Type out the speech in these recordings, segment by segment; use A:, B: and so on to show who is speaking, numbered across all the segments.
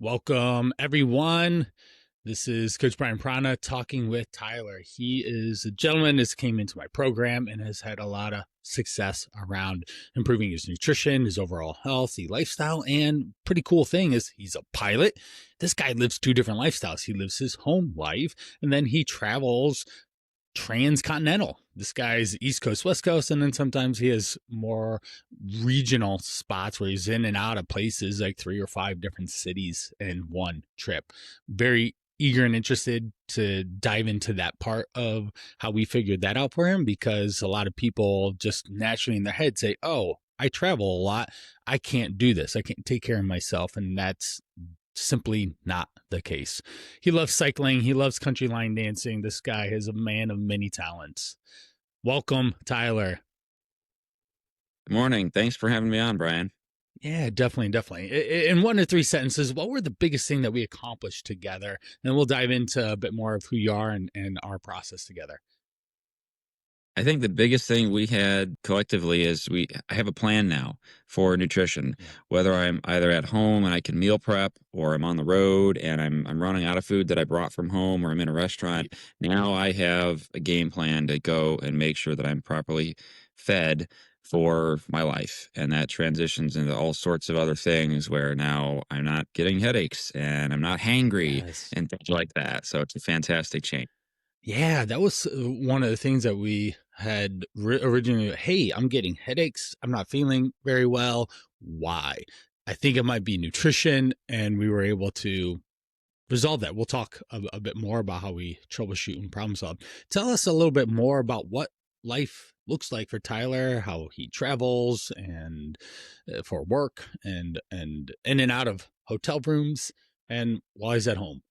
A: Welcome, everyone. This is Coach Brian Prana talking with Tyler. He is a gentleman that came into my program and has had a lot of success around improving his nutrition, his overall health, the lifestyle, and pretty cool thing is he's a pilot. This guy lives two different lifestyles. He lives his home life, and then he travels transcontinental. This guy's East Coast, West Coast, and then sometimes he has more regional spots where he's in and out of places like 3 or 5 different cities in one trip. Very eager and interested to dive into that part of how we figured that out for him, because a lot of people just naturally in their head say, oh, I travel a lot, I can't do this, I can't take care of myself. And that's simply not the case. He loves cycling. He loves country line dancing. This guy is a man of many talents. Welcome, Tyler.
B: Good morning. Thanks for having me on, Brian.
A: Yeah, definitely. In 1 to 3 sentences, what were the biggest thing that we accomplished together? And we'll dive into a bit more of who you are and our process together.
B: I think the biggest thing we had collectively is I have a plan now for nutrition,
A: Yeah.
B: whether I'm either at home and I can meal prep, or I'm on the road and I'm running out of food that I brought from home, or I'm in a restaurant. Now I have a game plan to go and make sure that I'm properly fed for my life. And that transitions into all sorts of other things where now I'm not getting headaches and I'm not hangry
A: Yes.
B: and things like that. So it's a fantastic change.
A: Yeah, that was one of the things that we had originally. Hey, I'm getting headaches. I'm not feeling very well. Why? I think it might be nutrition. And we were able to resolve that. We'll talk a bit more about how we troubleshoot and problem solve. Tell us a little bit more about what life looks like for Tyler, how he travels and for work and in and out of hotel rooms and while he's at home.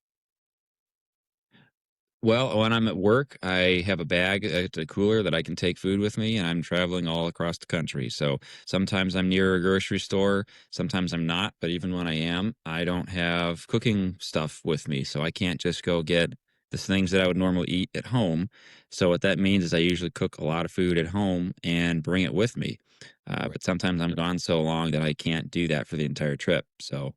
B: Well, when I'm at work, I have a bag, it's a cooler that I can take food with me, and I'm traveling all across the country. So sometimes I'm near a grocery store, sometimes I'm not. But even when I am, I don't have cooking stuff with me. So I can't just go get the things that I would normally eat at home. So what that means is I usually cook a lot of food at home and bring it with me.
A: Right.
B: But sometimes I'm gone so long that I can't do that for the entire trip. So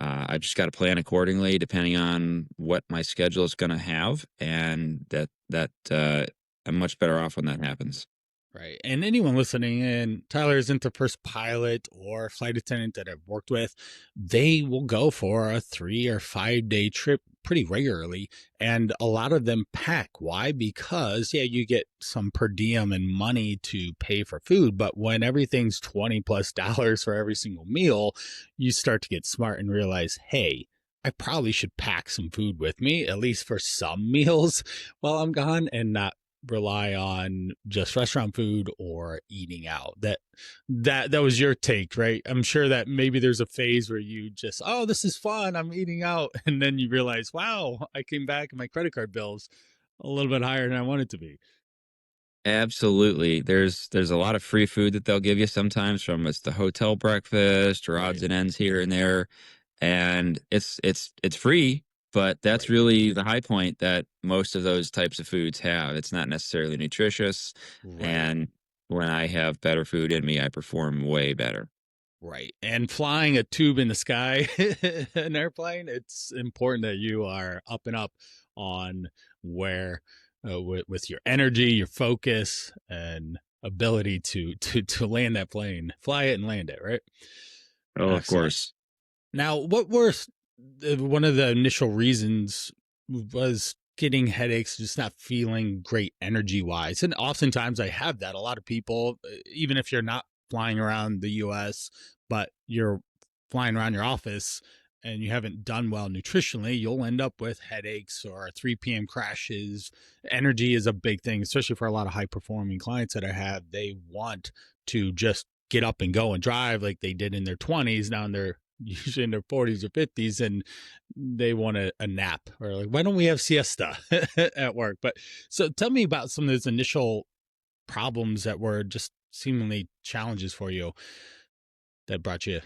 B: I just got to plan accordingly, depending on what my schedule is going to have, and that I'm much better off when that happens.
A: Right. And anyone listening in, Tyler isn't the first pilot or flight attendant that I've worked with. They will go for a 3 or 5 day trip pretty regularly. And a lot of them pack. Why? Because, yeah, you get some per diem and money to pay for food. But when everything's $20+ for every single meal, you start to get smart and realize, hey, I probably should pack some food with me, at least for some meals while I'm gone, and not rely on just restaurant food or eating out. That was your take, right? I'm sure that maybe there's a phase where you just, oh, this is fun, I'm eating out, and then you realize, wow, I came back and my credit card bill's a little bit higher than I want it to be.
B: Absolutely. There's a lot of free food that they'll give you sometimes, from it's the hotel breakfast or odds
A: Right.
B: and ends here and there. And it's free, but that's
A: Right.
B: really the high point that most of those types of foods have. It's not necessarily nutritious,
A: Right.
B: and when I have better food in me, I perform way better.
A: Right. And flying a tube in the sky, an airplane, it's important that you are up and up on where, with your energy, your focus, and ability to land that plane, fly it and land it. Right.
B: Oh, of
A: Excellent.
B: course.
A: Now, what were one of the initial reasons was getting headaches, just not feeling great energy wise. And oftentimes I have that. A lot of people, even if you're not flying around the US, but you're flying around your office and you haven't done well nutritionally, you'll end up with headaches or 3 p.m. crashes. Energy is a big thing, especially for a lot of high performing clients that I have. They want to just get up and go and drive like they did in their 20s. Now in their usually in their 40s or 50s, and they want a nap, or like, why don't we have siesta at work? But so tell me about some of those initial problems that were just seemingly challenges for you that brought you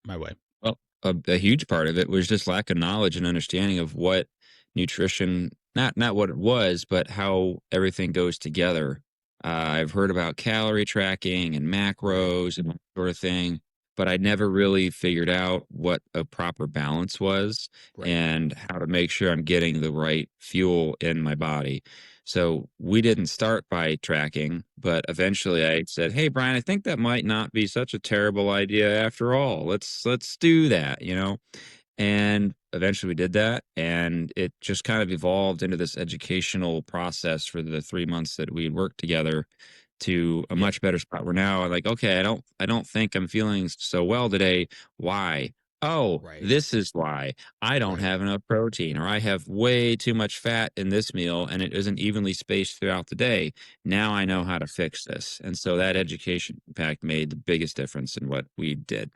A: my way.
B: Well, a huge part of it was just lack of knowledge and understanding of what nutrition, not what it was, but how everything goes together. I've heard about calorie tracking and
A: Right.
B: macros and that sort of thing, but I never really figured out what a proper balance was
A: Right.
B: and how to make sure I'm getting the right fuel in my body. So we didn't start by tracking, but eventually I said, "Hey Brian, I think that might not be such a terrible idea after all. Let's do that, you know?" And eventually we did that, and it just kind of evolved into this educational process for the 3 months that we worked together to a
A: Yeah.
B: much better spot where now I'm like, "Okay, I don't think I'm feeling so well today. Why? Oh,
A: Right.
B: this is why. I don't
A: Right.
B: have enough protein, or I have way too much fat in this meal and it isn't evenly spaced throughout the day. Now I know
A: Right.
B: how to fix this." And so that education impact made the biggest difference in what we did.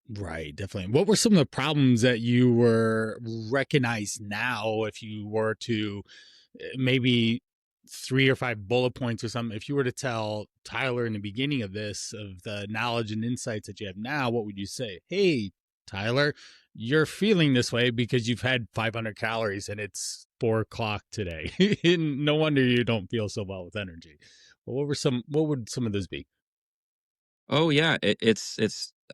A: Right, definitely. What were some of the problems that you were recognize now if you were to maybe three or five bullet points or something? If you were to tell Tyler in the beginning of this of the knowledge and insights that you have now, what would you say? Hey, Tyler, you're feeling this way because you've had 500 calories and it's 4 o'clock today. And no wonder you don't feel so well with energy. Well, what would some of those be?
B: Oh yeah, it's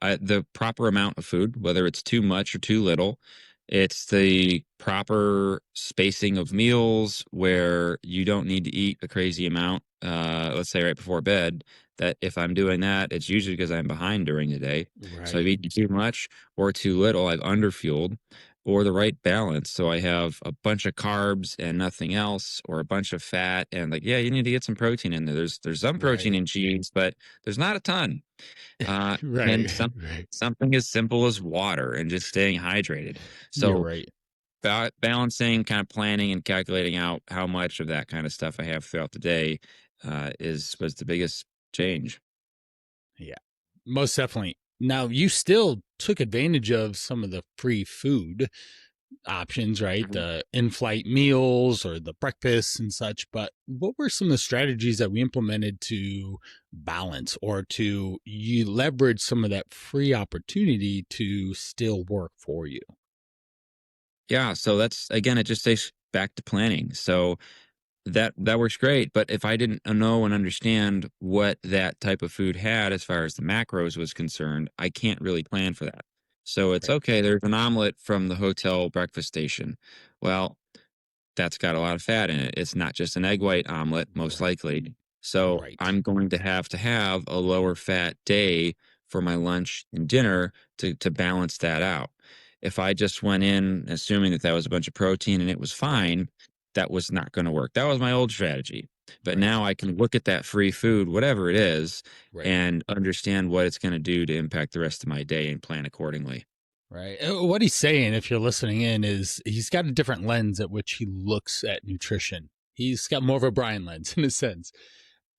B: the proper amount of food, whether it's too much or too little. It's the proper spacing of meals where you don't need to eat a crazy amount. Let's say right before bed. That if I'm doing that, it's usually because I'm behind during the day. So I've
A: Right,
B: eaten too much or too little. I've underfueled, or the right balance. So I have a bunch of carbs and nothing else, or a bunch of fat and like, yeah, you need to get some protein in there. There's some protein
A: right,
B: in cheese, but there's not a ton. And
A: right, right.
B: something as simple as water and just staying hydrated.
A: You're
B: So
A: right.
B: balancing, kind of planning and calculating out how much of that kind of stuff I have throughout the day is was the biggest change.
A: Yeah, most definitely. Now, you still took advantage of some of the free food options, right?
B: Mhm.
A: The in flight meals or the breakfasts and such. But what were some of the strategies that we implemented to balance or to you leverage some of that free opportunity to still work for you?
B: Yeah, so that's again, it just takes back to planning. So that works great, but if I didn't know and understand what that type of food had as far as the macros was concerned, I can't really plan for that. So it's
A: Right,
B: okay, there's an omelet from the hotel breakfast station. Well, that's got a lot of fat in it. It's not just an egg white omelet, most
A: right,
B: likely. So
A: right,
B: I'm going to have a lower fat day for my lunch and dinner to balance that out. If I just went in assuming that that was a bunch of protein and it was
A: right,
B: fine, that was not going to work. That was my old strategy. But
A: right,
B: now I can look at that free food, whatever it is,
A: right.
B: and understand what it's going to do to impact the rest of my day and plan accordingly.
A: Right. What he's saying, if you're listening in, is he's got a different lens at which he looks at nutrition. He's got more of a Brian lens in a sense.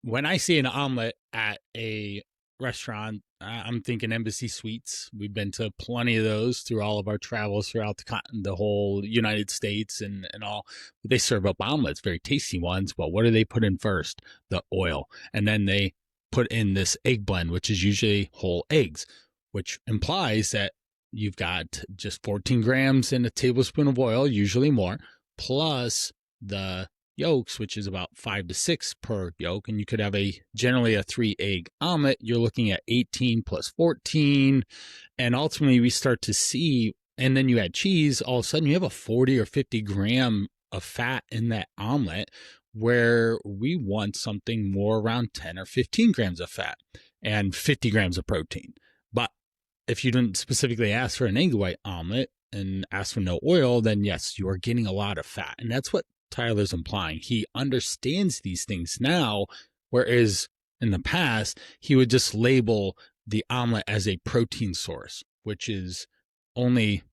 A: When I see an omelet at a restaurant, I'm thinking Embassy Suites. We've been to plenty of those through all of our travels throughout the whole United States and all. They serve up omelets, very tasty ones. But what do they put in first? The oil. And then they put in this egg blend, which is usually whole eggs, which implies that you've got just 14 grams in a tablespoon of oil, usually more, plus the yolks, which is about 5 to 6 per yolk. And you could have generally a 3 egg omelet. You're looking at 18 plus 14. And ultimately, we start to see, and then you add cheese, all of a sudden you have a 40 or 50 gram of fat in that omelet where we want something more around 10 or 15 grams of fat and 50 grams of protein. But if you didn't specifically ask for an egg white omelet and ask for no oil, then yes, you are getting a lot of fat. And that's what Tyler's implying. He understands these things now, whereas in the past, he would just label the omelet as a protein source, which is only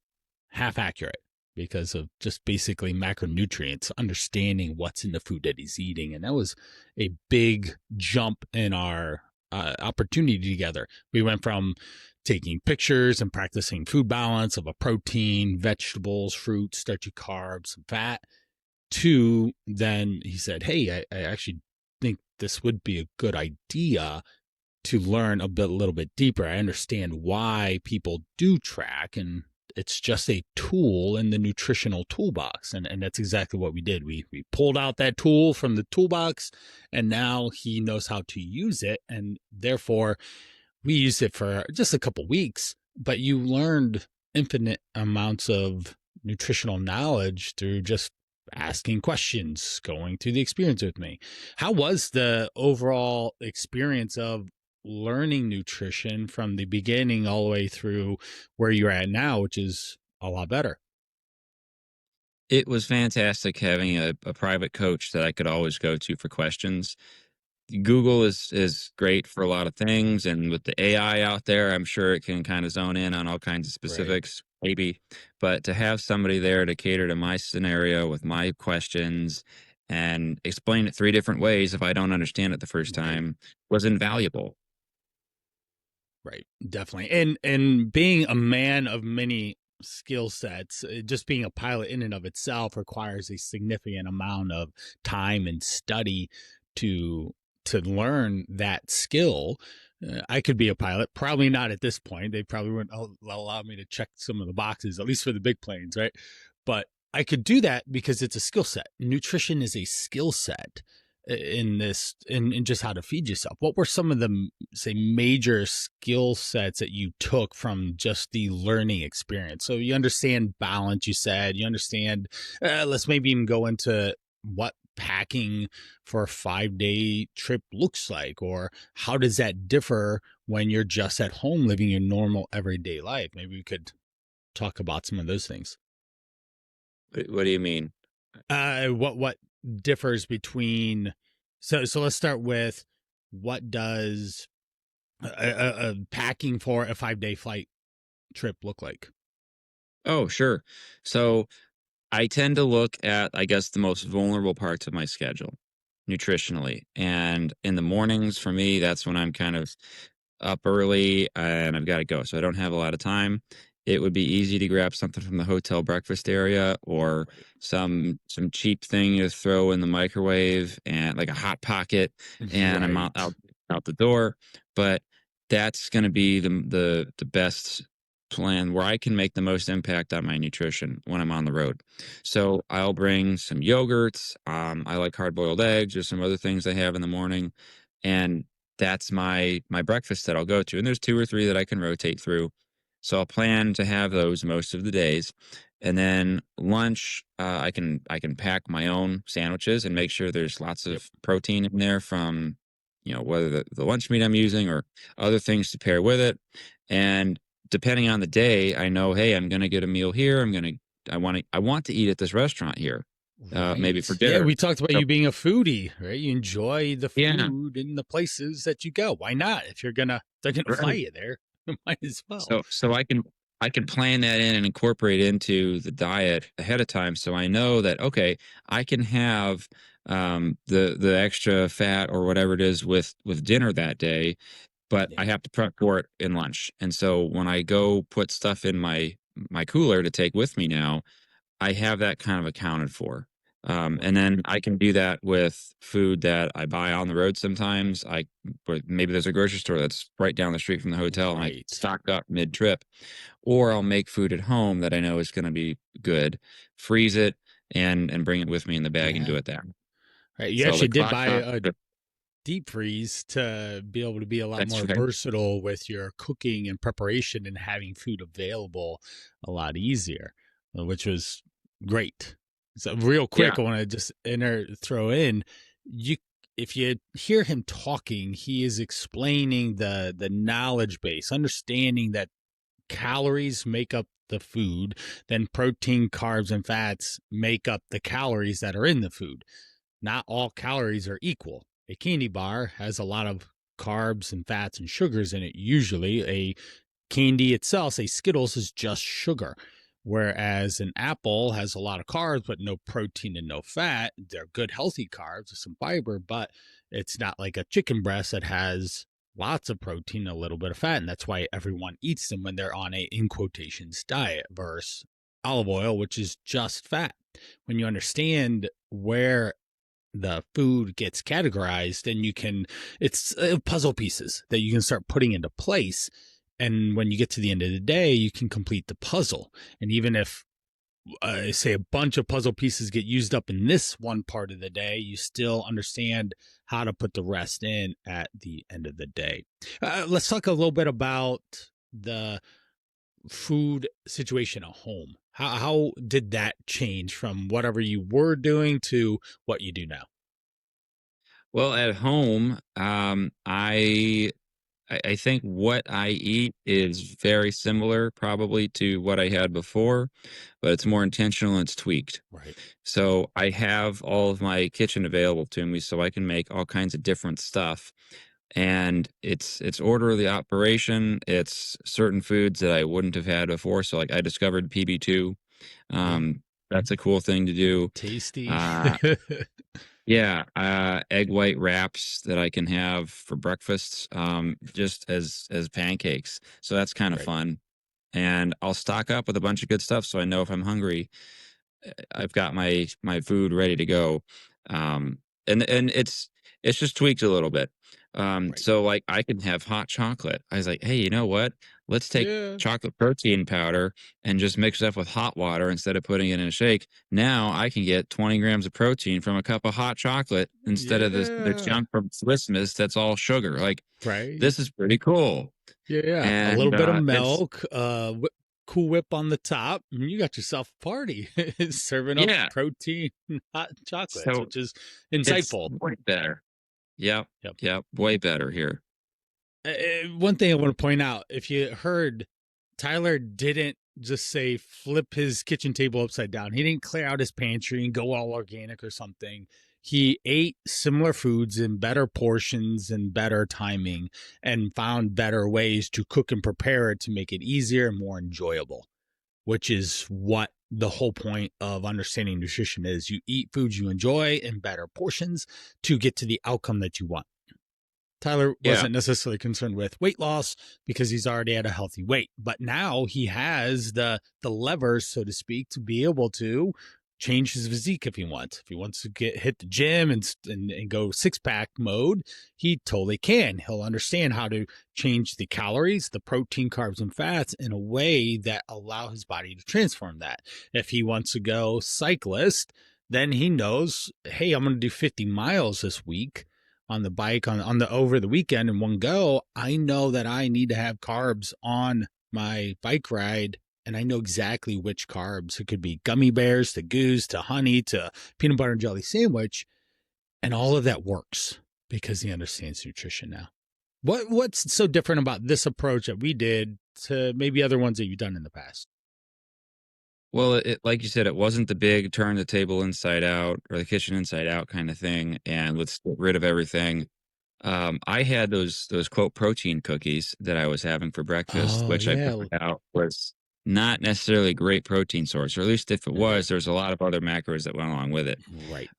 A: half accurate because of just basically macronutrients, understanding what's in the food that he's eating. And that was a big jump in our opportunity together. We went from taking pictures and practicing food balance of a protein, vegetables, fruits, starchy carbs, and fat, to then he said, hey, I actually think this would be a good idea to learn a little bit deeper. I understand why people do track, and it's just a tool in the nutritional toolbox. And that's exactly what we did. We pulled out that tool from the toolbox, and now he knows how to use it. And therefore, we used it for just a couple weeks, but you learned infinite amounts of nutritional knowledge through just asking questions, going through the experience with me. How was the overall experience of learning nutrition from the beginning all the way through where you're at now, which is a lot better?
B: It was fantastic having a private coach that I could always go to for questions. Google is great for a lot of things, and with the AI out there, I'm sure it can kind of zone in on all kinds of
A: Right.
B: specifics, maybe. But to have somebody there to cater to my scenario with my questions and explain it 3 different ways if I don't understand it the first
A: Right.
B: time was invaluable.
A: Right, definitely. And being a man of many skill sets, just being a pilot in and of itself requires a significant amount of time and study to learn that skill. I could be a pilot, probably not at this point. They probably wouldn't allow me to check some of the boxes, at least for the big planes, right? But I could do that because it's a skill set. Nutrition is a skill set in this in just how to feed yourself. What were some of the say major skill sets that you took from just the learning experience? So you understand balance, you said, you understand, let's maybe even go into what packing for a 5 day trip looks like, or how does that differ when you're just at home living your normal everyday life? Maybe we could talk about some of those things.
B: What do you mean?
A: What differs between, so let's start with what does packing for a 5 day flight trip look like?
B: Oh, sure. So I tend to look at, I guess, the most vulnerable parts of my schedule nutritionally. And in the mornings, for me, that's when I'm kind of up early and I've got to go. So I don't have a lot of time. It would be easy to grab something from the hotel breakfast area or
A: Right.
B: some cheap thing to throw in the microwave and like a hot pocket, and I'm
A: Right.
B: out the door. But that's going to be the best plan where I can make the most impact on my nutrition when I'm on the road. So I'll bring some yogurts. I like hard boiled eggs or some other things I have in the morning, and that's my breakfast that I'll go to. And there's 2 or 3 that I can rotate through. So I'll plan to have those most of the days. And then lunch, I can pack my own sandwiches and make sure there's lots
A: Yep.
B: of protein in there from, whether the lunch meat I'm using or other things to pair with it. And depending on the day, I know, hey, I'm gonna get a meal here. I want to eat at this restaurant here, maybe for
A: Right. Yeah,
B: dinner.
A: we talked about
B: So
A: you being a foodie, right? You enjoy the
B: yeah,
A: food in the places that you go. Why not? If they're gonna fly
B: right.
A: you there, might as well.
B: So I can plan that in and incorporate into the diet ahead of time, so I know that, okay, I can have the extra fat or whatever it is with dinner that day, but I
A: Yeah.
B: have to prep for it in lunch. And so when I go put stuff in my cooler to take with me now, I have that kind of accounted for. And
A: Right.
B: then I can do that with food that I buy on the road sometimes. Or maybe there's a grocery store that's right down the street from the hotel and I
A: Right.
B: stock up mid trip. Or I'll make food at home that I know is going to be good, freeze it, and bring it with me in the bag and do
A: Yeah.
B: it there.
A: Right. You
B: So the
A: actually did
B: clock
A: buy
B: top,
A: a deep freeze to be able to be a lot
B: that's
A: more
B: right.
A: versatile with your cooking and preparation and having food available a lot easier, which was great. So real
B: Yeah.
A: quick, I want to just throw in you. If you hear him talking, he is explaining the knowledge base, understanding that calories make up the food, then protein, carbs, and fats make up the calories that are in the food. Not all calories are equal. A candy bar has a lot of carbs and fats and sugars in it. Usually, a candy itself, say Skittles, is just sugar. Whereas an apple has a lot of carbs, but no protein and no fat. They're good, healthy carbs with some fiber, but it's not like a chicken breast that has lots of protein, a little bit of fat. And that's why everyone eats them when they're on a, in quotations, diet versus olive oil, which is just fat. When you understand where the food gets categorized, and you can, it's puzzle pieces that you can start putting into place, and when you get to the end of the day you can complete the puzzle. And even if say a bunch of puzzle pieces get used up in this one part of the day, you still understand how to put the rest in at the end of the day. Let's talk a little bit about the food situation at home. How did that change from whatever you were doing to what you do now?
B: Well, at home, I think what I eat is very similar probably to what I had before, but it's more intentional and it's tweaked.
A: Right.
B: So I have all of my kitchen available to me so I can make all kinds of different stuff. And it's order of the operation. It's certain foods that I wouldn't have had before. So like I discovered PB2.
A: Yeah.
B: That's a cool thing to do.
A: Tasty.
B: Uh yeah, egg white wraps that I can have for breakfast, just as pancakes. So that's kind of
A: Right.
B: fun. And I'll stock up with a bunch of good stuff so I know if I'm hungry, I've got my food ready to go. And it's just tweaked a little bit.
A: Right.
B: So like I can have hot chocolate. I was like, hey, you know what? Let's take
A: Yeah.
B: chocolate protein powder and just mix it up with hot water instead of putting it in a shake. Now I can get 20 grams of protein from a cup of hot chocolate instead of the
A: Yeah.
B: junk from Swiss Miss that's all sugar. Like
A: Right.
B: this is pretty cool.
A: Yeah. A little
B: And
A: bit of
B: it's
A: milk, Cool Whip on the top, and you got yourself a party. Serving up
B: yeah.
A: protein hot chocolates,
B: So
A: which is
B: it's
A: insightful.
B: way better. Yep.
A: Yep.
B: Yep. Way better here.
A: One thing I want to point out, if you heard, Tyler didn't just say flip his kitchen table upside down. He didn't clear out his pantry and go all organic or something. He ate similar foods in better portions and better timing and found better ways to cook and prepare it to make it easier and more enjoyable, which is what the whole point of understanding nutrition is. You eat foods you enjoy in better portions to get to the outcome that you want. Tyler
B: Yeah.
A: wasn't necessarily concerned with weight loss because he's already at a healthy weight, but now he has the levers, so to speak, to be able to change his physique if he wants. If he wants to hit the gym and go 6-pack mode, he totally can. He'll understand how to change the calories, the protein, carbs, and fats in a way that allow his body to transform that. If he wants to go cyclist, then he knows, hey, I'm going to do 50 miles this week on the bike on the over the weekend in one go. I know that I need to have carbs on my bike ride, and I know exactly which carbs. It could be gummy bears to goose to honey to peanut butter and jelly sandwich, and all of that works because he understands nutrition now. What's so different about this approach that we did to maybe other ones that you've done in the past?
B: Well, like you said, it wasn't the big turn the table inside out or the kitchen inside out kind of thing, and let's get rid of everything. I had those quote protein cookies that I was having for breakfast,
A: Oh
B: which I
A: yeah,
B: found out was not necessarily a great protein source, or at least if it
A: right,
B: was, there's a lot of other macros that went along with it.
A: right.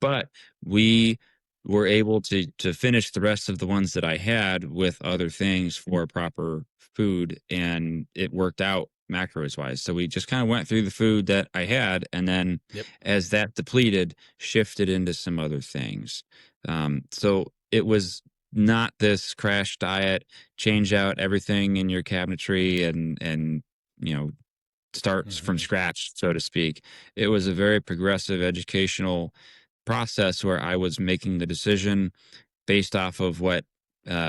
B: But we were able to finish the rest of the ones that I had with other things for proper food, and it worked out macros wise. So we just kind of went through the food that I had, and then
A: Yep.
B: as that depleted, shifted into some other things. So it was not this crash diet, change out everything in your cabinetry and you know starts from
A: Mm-hmm.
B: scratch, so to speak. It was a very progressive educational process where I was making the decision based off of what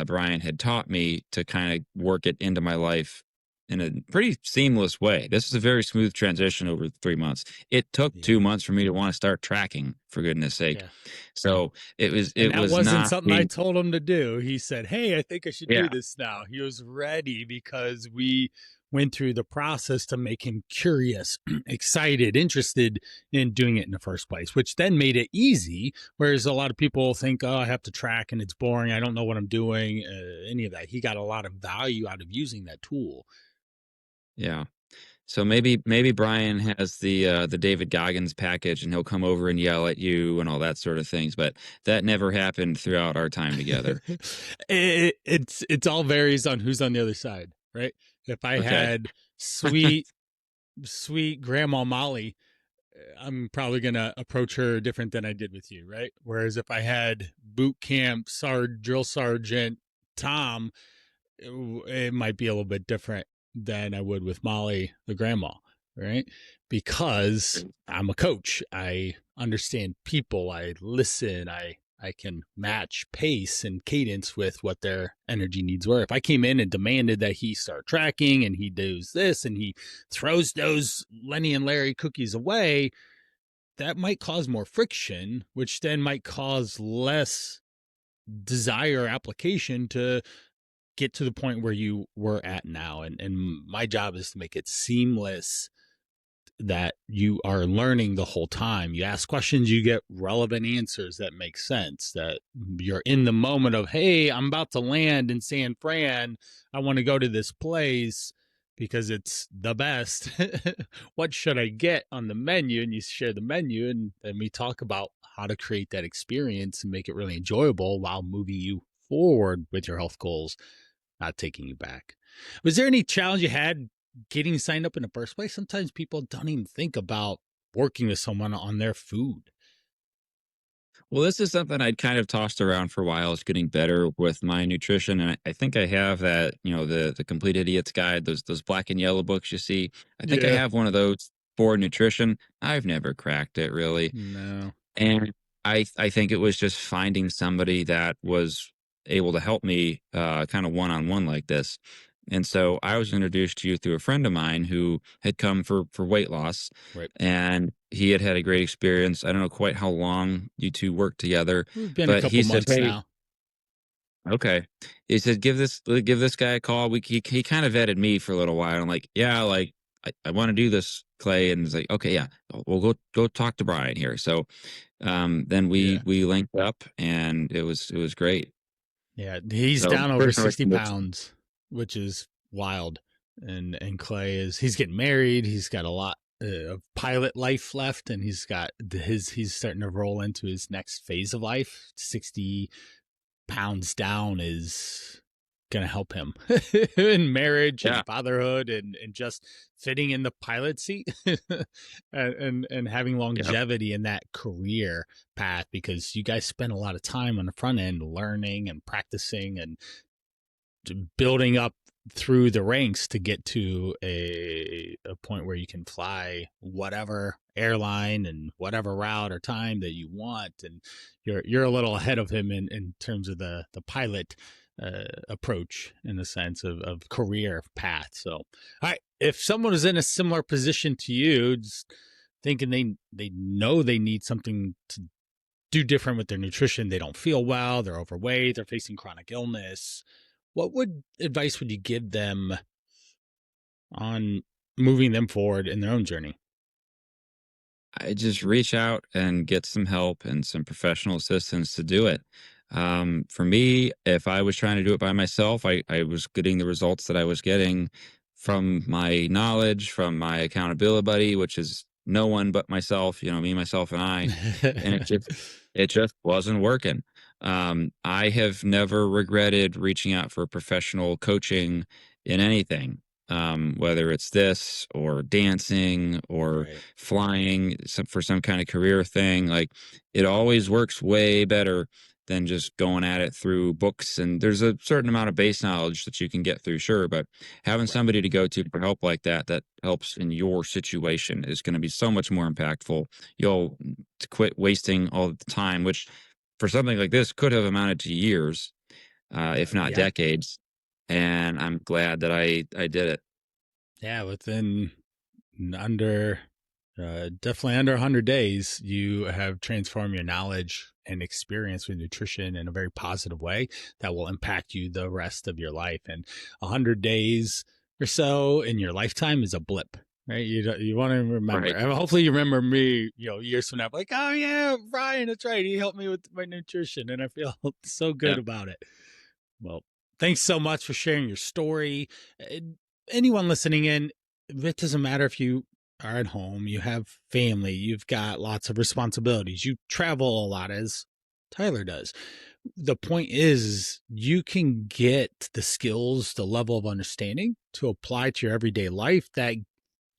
B: Brian had taught me to kind of work it into my life in a pretty seamless way. This is a very smooth transition over 3 months. It took
A: Yeah.
B: 2 months for me to want to start tracking, for goodness sake.
A: Yeah.
B: So it was
A: And
B: it
A: that
B: was
A: wasn't
B: not
A: something I
B: being
A: told him to do. He said, "Hey, I think I should do
B: yeah.
A: this now." He was ready because we went through the process to make him curious, excited, interested in doing it in the first place, which then made it easy. Whereas a lot of people think, oh, I have to track and it's boring. I don't know what I'm doing, any of that. He got a lot of value out of using that tool.
B: Yeah. So maybe Brian has the David Goggins package and he'll come over and yell at you and all that sort of things, but that never happened throughout our time together.
A: It's all varies on who's on the other side, right? If I
B: Okay.
A: had sweet grandma Molly, I'm probably gonna approach her different than I did with you, right? Whereas if I had boot camp drill sergeant Tom, it might be a little bit different than I would with Molly, the grandma. right? Because I'm a coach. I understand people. I listen. I can match pace and cadence with what their energy needs were. If I came in and demanded that he start tracking and he does this and he throws those Lenny and Larry cookies away, that might cause more friction, which then might cause less desire application to get to the point where you were at now. And my job is to make it seamless, that you are learning the whole time. You ask questions, you get relevant answers that make sense, that you're in the moment of, hey, I'm about to land in San Fran. I want to go to this place because it's the best. What should I get on the menu? And you share the menu, and then we talk about how to create that experience and make it really enjoyable while moving you forward with your health goals, not taking you back. Was there any challenge you had getting signed up in the first place? Sometimes people don't even think about working with someone on their food.
B: Well, this is something I'd kind of tossed around for a while, is getting better with my nutrition. And I think I have that, the Complete Idiot's Guide, those black and yellow books you see. I think I
A: Yeah.
B: have one of those for nutrition. I've never cracked it really.
A: No.
B: And I think it was just finding somebody that was able to help me kind of one on one like this. And so I was introduced to you through a friend of mine who had come for weight loss,
A: Right.
B: and he had had a great experience. I don't know quite how long you two worked together,
A: We've been a
B: but
A: couple
B: he said,
A: months
B: "Hey,
A: now.
B: okay." He said, "Give this guy a call." He kind of vetted me for a little while. I'm like, "Yeah, like I want to do this, Clay." And he's like, "Okay, yeah, we'll go talk to Brian here." So then
A: Yeah.
B: we linked up, and it was great.
A: Yeah. He's
B: So
A: down over
B: personal
A: 60
B: recommendation.
A: pounds, which is wild. And Clay he's getting married. He's got a lot of pilot life left, and he's starting to roll into his next phase of life. 60 pounds down is going to help him in marriage
B: Yeah,
A: and fatherhood, and just fitting in the pilot seat and having
B: yeah,
A: longevity in that career path, because you guys spend a lot of time on the front end learning and practicing and building up through the ranks to get to a point where you can fly whatever airline and whatever route or time that you want. And you're a little ahead of him in terms of the pilot approach, in the sense of career path. So all right, if someone is in a similar position to you, just thinking they know they need something to do different with their nutrition, they don't feel well, they're overweight, they're facing chronic illness, what would advice would you give them on moving them forward in their own journey?
B: I just reach out and get some help and some professional assistance to do it. For me, if I was trying to do it by myself, I was getting the results that I was getting from my knowledge, from my accountability buddy, which is no one but myself, me, myself, and I. And it just wasn't working. I have never regretted reaching out for professional coaching in anything, whether it's this or dancing or
A: Right.
B: flying for some kind of career thing. Like, it always works way better than just going at it through books. And there's a certain amount of base knowledge that you can get through, sure, but having
A: Right.
B: somebody to go to for help like that helps in your situation is going to be so much more impactful. You'll quit wasting all the time, which for something like this could have amounted to years, if not
A: Yeah.
B: decades. And I'm glad that I did it.
A: Yeah. Within under, definitely under 100 days, you have transformed your knowledge and experience with nutrition in a very positive way that will impact you the rest of your life. And 100 days or so in your lifetime is a blip. Right, you want to remember.
B: Right.
A: And hopefully, you remember me. Years from now, like, oh yeah, Brian, that's right. He helped me with my nutrition, and I feel so good
B: Yeah.
A: about it. Well, thanks so much for sharing your story. Anyone listening in, it doesn't matter if you are at home, you have family, you've got lots of responsibilities, you travel a lot, as Tyler does. The point is, you can get the skills, the level of understanding to apply to your everyday life that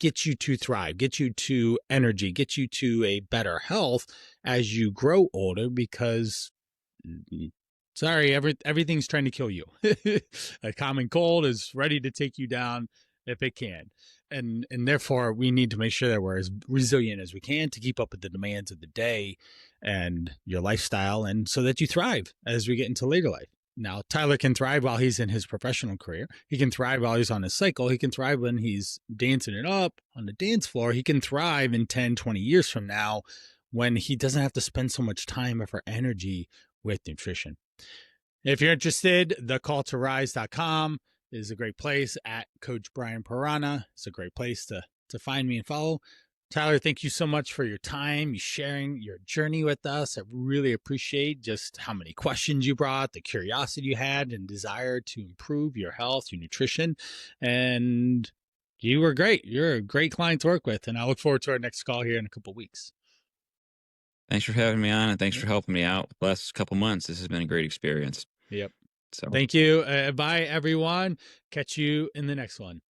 A: gets you to thrive, gets you to energy, gets you to a better health as you grow older, because sorry, everything's trying to kill you. A common cold is ready to take you down if it can. And therefore we need to make sure that we're as resilient as we can to keep up with the demands of the day and your lifestyle, and so that you thrive as we get into later life. Now, Tyler can thrive while he's in his professional career. He can thrive while he's on his cycle. He can thrive when he's dancing it up on the dance floor. He can thrive in 10, 20 years from now when he doesn't have to spend so much time, effort, energy with nutrition. If you're interested, thecalltorise.com is a great place. At Coach Brian Parana, it's a great place to find me and follow. Tyler, thank you so much for your time, you sharing your journey with us. I really appreciate just how many questions you brought, the curiosity you had, and desire to improve your health, your nutrition. And you were great. You're a great client to work with. And I look forward to our next call here in a couple of weeks.
B: Thanks for having me on, and thanks for helping me out the last couple months. This has been a great experience.
A: Yep.
B: So
A: Thank you. Bye, everyone. Catch you in the next one.